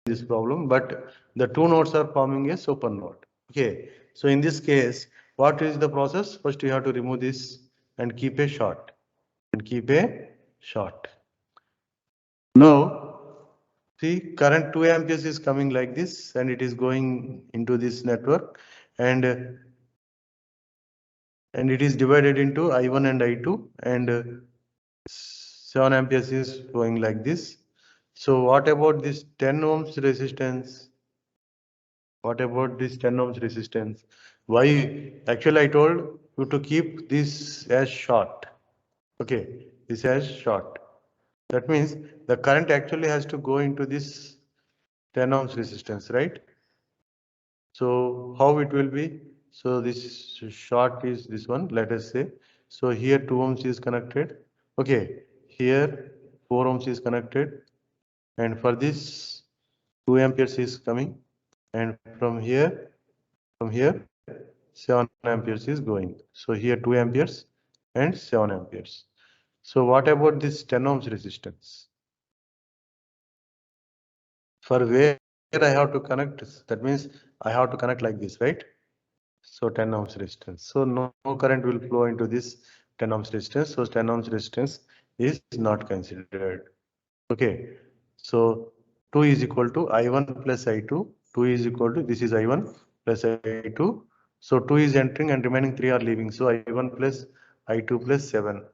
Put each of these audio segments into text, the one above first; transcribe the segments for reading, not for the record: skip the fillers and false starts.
this problem, but the two nodes are forming a super node. Okay, so in this case, what is the process? First, you have to remove this and keep a short. Now, see, current 2 amperes is coming like this, and it is going into this network, and it is divided into I1 and I2, and 7 amperes is going like this. So what about this 10 ohms resistance? What about this 10 ohms resistance? Why? Actually, I told you to keep this as short. Okay, this as short. That means the current actually has to go into this 10 ohms resistance, right? So how it will be? So this short is this one, let us say. So here 2 ohms is connected. Okay, here 4 ohms is connected. And for this 2 amperes is coming. And from here 7 amperes is going. So here 2 amperes and 7 amperes. So what about this 10 ohms resistance? For where I have to connect, that means I have to connect like this, right? So 10 ohms resistance. So no current will flow into this 10 ohms resistance. So 10 ohms resistance is not considered. Okay. So 2 is equal to I1 plus I2. 2 is equal to, this is I1 plus I2. So 2 is entering and remaining 3 are leaving. So I1 plus I2 plus 7.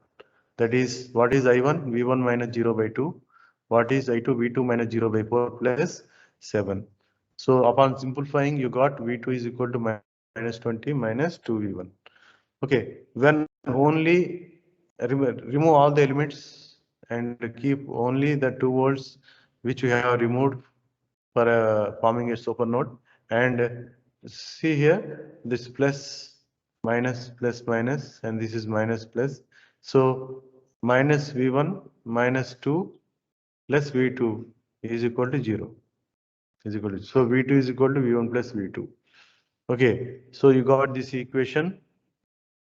That is, what is I1? V1 minus 0 by 2. What is I2? V2 minus 0 by 4 plus 7. So upon simplifying, you got V2 is equal to minus 20 minus 2V1. Okay, when only remove all the elements and keep only the 2 volts which we have removed for forming a supernode, and see here this plus minus and this is minus plus. So minus V1 minus 2 plus V2 is equal to 0. So V2 is equal to V1 plus V2. Okay, so you got this equation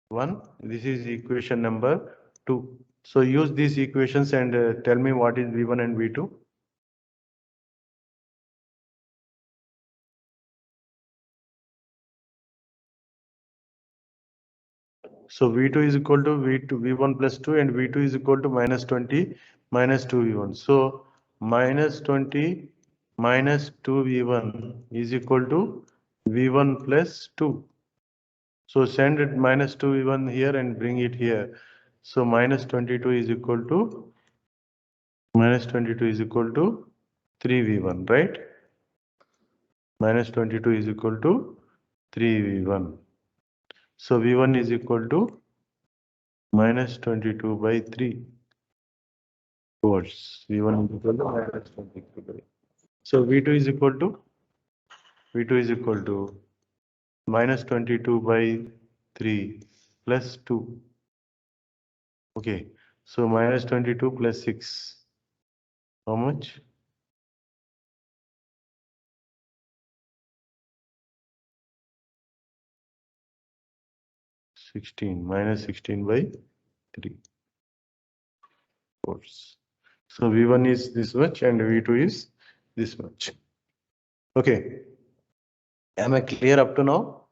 1. This is equation number 2. So use these equations and tell me what is V1 and V2. So V2 is equal to V1 plus 2, and V2 is equal to minus 20 minus 2V1. So minus 20 minus 2V1 is equal to V1 plus 2. So send it minus 2V1 here and bring it here. So minus 22 is equal to 3V1, right? Minus 22 is equal to 3V1. So V1 is equal to minus 22 by 3 volts. V1 is equal to minus 22 by. So V2 is equal to minus 22 by 3 plus 2. Okay. So minus 22 plus 6. How much? 16. Minus 16 by 3 volts. So V1 is this much and V2 is this much. Okay. Am I clear up to now?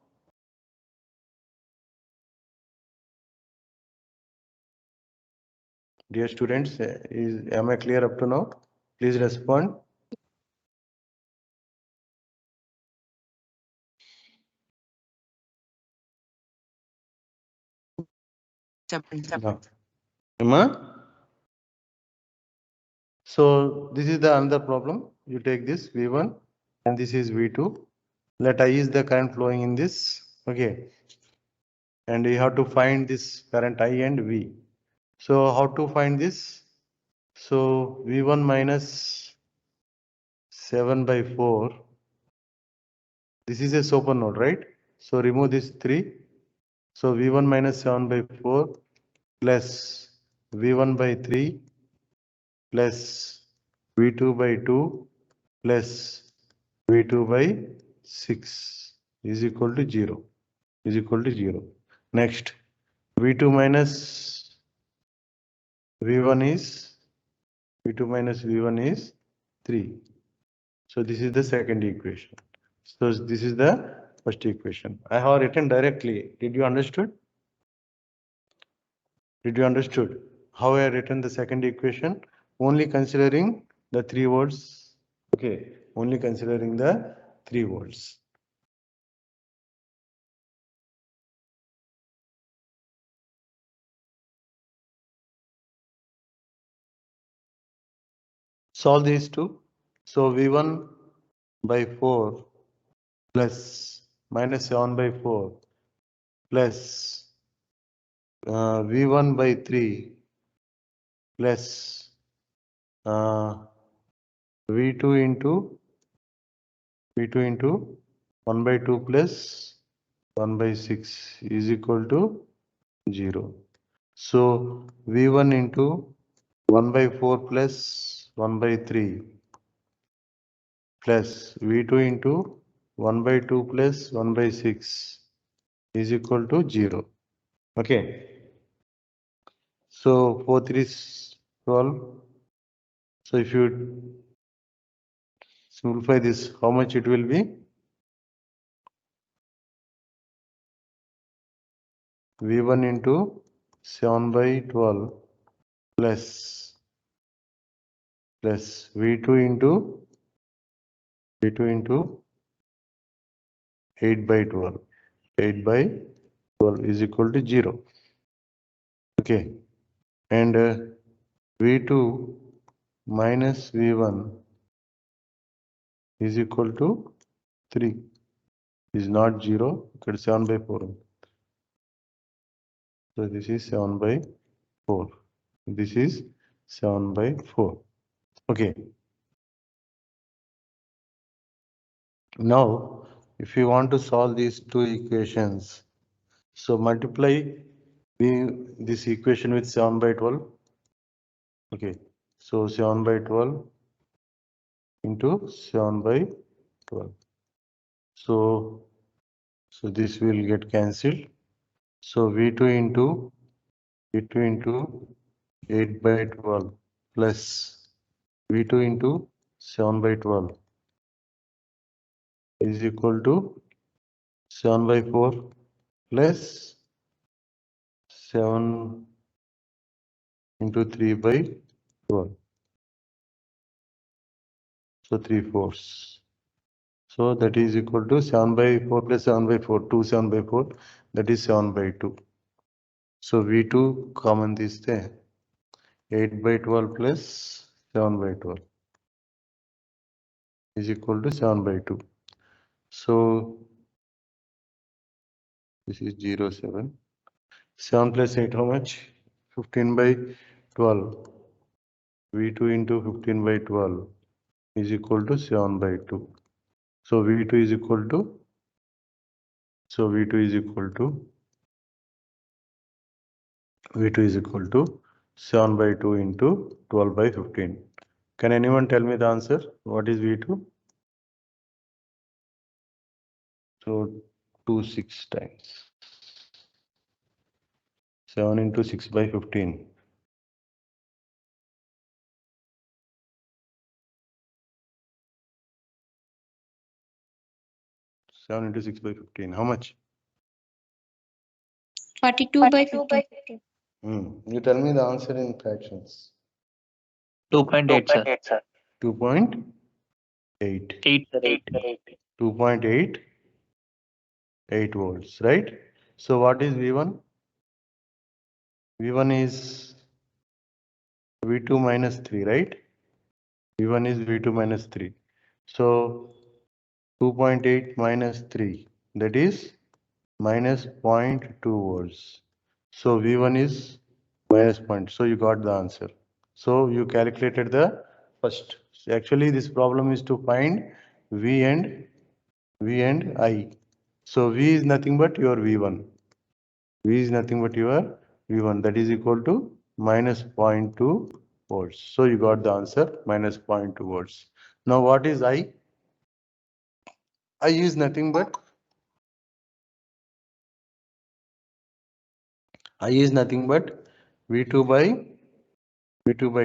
Dear students, am I clear up to now? Please respond. So this is the another problem. You take this V1 and this is V2. Let I is the current flowing in this. Okay. And you have to find this current I and V. So how to find this? So V1 minus 7 by 4. This is a super node, right? So remove this 3. So V1 minus 7 by 4 plus V1 by 3 plus V2 by 2 plus V2 by 6 is equal to 0. Next, V2 minus V1 is 3. So this is the second equation. So this is the first equation. I have written directly. Did you understood? Did you understood how I written the second equation? Only considering the 3 volts. Okay, only considering the 3 volts. Solve these two. So V1 by 4 plus minus 7 by 4 plus V1 by 3 plus V2 into 1 by 2 plus 1 by 6 is equal to 0. So V1 into 1 by 4 plus 1 by 3 plus V2 into 1 by 2 plus 1 by 6 is equal to 0. Okay. So 4 3 is 12. So if you simplify this, how much it will be? V1 into 7 by 12 plus V2 into 8 by 12. 8 by 12 is equal to 0. Okay. And V2 minus V1 is equal to 3. Is not 0. It's 7 by 4. So this is 7 by 4. This is 7 by 4. Okay. Now, if you want to solve these two equations, so multiply this equation with 7 by 12. Okay. So 7 by 12 into 7 by 12. So this will get cancelled. So V2 into 8 by 12 plus V2 into 7 by 12 is equal to 7 by 4 plus 7 into 3 by 12. So 3/4. So that is equal to 7 by 4 plus 7 by 4, 2 7 by 4, that is 7 by 2. So V2 common this there, 8 by 12 plus 7 by 12 is equal to 7 by 2. So this is 0, 7. 7 plus 8, how much? 15 by 12. V2 into 15 by 12 is equal to 7 by 2. So V2 is equal to, V2 is equal to 7 by 2 into 12 by 15. Can anyone tell me the answer? What is V2? So 2 6 times. 7 into 6 by 15. 7 into 6 by 15. How much? 42 by 15. You tell me the answer in fractions. 2.8, sir. 2.8. 8, sir. 2.8 volts, right? So what is V1? V1 is V2 minus 3, right? V1 is V2 minus 3. So 2.8 minus 3, that is minus 0.2 volts. So V1 is minus point. So you got the answer. So you calculated the first. So actually, this problem is to find V and I. So V is nothing but your V1. V is nothing but your V1. That is equal to minus 0.2 volts. So you got the answer, minus 0.2 volts. Now what is I? I is nothing but V2 by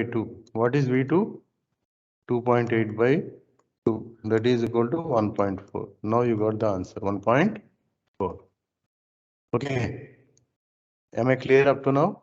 2. What is V2? 2.8 by 2, that is equal to 1.4. Now you got the answer, 1.4. Okay. Am I clear up to now?